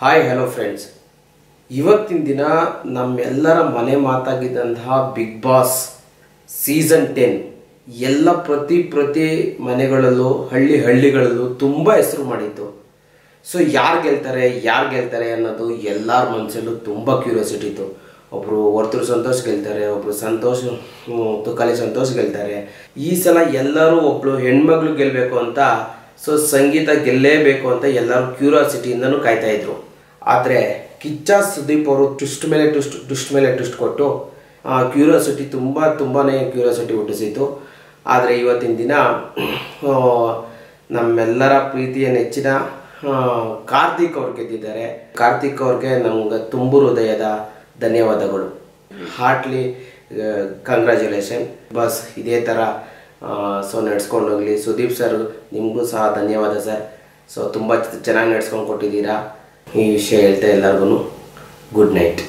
Hi hello friends, ಇವತ್ತಿನ ದಿನ ನಮ್ಮೆಲ್ಲರ ಮನೆ ಮಾತಾಗಿದ್ದಂತಹ ಬಿಗ್ ಬಾಸ್ ಸೀಸನ್ 10 ಎಲ್ಲ ಪ್ರತಿ ಮನೆಗಳಲ್ಲೂ ಹಳ್ಳಿಗಳಲ್ಲೂ ತುಂಬ ಹೆಸರು ಮಾಡಿತ್ತು. ಸೊ ಯಾರು ಗೆಲ್ತಾರೆ ಅನ್ನೋದು ಎಲ್ಲರ ಮನಸ್ಸಲ್ಲೂ ತುಂಬ ಕ್ಯೂರಿಯಾಸಿಟಿ ಇತ್ತು. ಒಬ್ಬರು ವರ್ತೂರು ಸಂತೋಷ್ ಗೆಲ್ತಾರೆ, ಒಬ್ಬರು ತುಕಾಲಿ ಸಂತೋಷ್ ಗೆಲ್ತಾರೆ. ಈ ಸಲ ಎಲ್ಲರೂ ಒಬ್ಬಳು ಹೆಣ್ಮಗಳು ಗೆಲ್ಲಬೇಕು ಅಂತ, ಸೊ ಸಂಗೀತ ಗೆಲ್ಲೇಬೇಕು ಅಂತ ಎಲ್ಲರೂ ಕ್ಯೂರಿಯಾಸಿಟಿಯಿಂದನೂ ಕಾಯ್ತಾ ಇದ್ರು. ಆದರೆ ಕಿಚ್ಚ ಸುದೀಪ್ ಅವರು ಟ್ವಿಸ್ಟ್ ಮೇಲೆ ಟ್ವಿಸ್ಟ್ ಕೊಟ್ಟು ಕ್ಯೂರಿಯಾಸಿಟಿ ತುಂಬಾ ಕ್ಯೂರಿಯಾಸಿಟಿ ಹುಟ್ಟಿಸಿತು. ಆದರೆ ಇವತ್ತಿನ ದಿನ ನಮ್ಮೆಲ್ಲರ ಪ್ರೀತಿಯ ನೆಚ್ಚಿನ ಕಾರ್ತಿಕ್ ಅವ್ರು ಗೆದ್ದಿದ್ದಾರೆ. ಕಾರ್ತಿಕ್ ಅವ್ರಿಗೆ ನಮ್ಗೆ ತುಂಬು ಹೃದಯದ ಧನ್ಯವಾದಗಳು. ಹಾರ್ಟ್ಲಿ ಕಂಗ್ರ್ಯಾಚುಲೇಷನ್ ಬಸ್. ಇದೇ ಥರ ಸೊ ನಡ್ಸ್ಕೊಂಡು ಹೋಗಲಿ. ಸುದೀಪ್ ಸರ್ ನಿಮಗೂ ಸಹ ಧನ್ಯವಾದ ಸರ್. ಸೊ ತುಂಬ ಚೆನ್ನಾಗಿ ನಡ್ಸ್ಕೊಂಡು ಕೊಟ್ಟಿದ್ದೀರಾ. ಈ ವಿಷಯ ಹೇಳ್ತಾ ಎಲ್ಲರಿಗೂ ಗುಡ್ ನೈಟ್.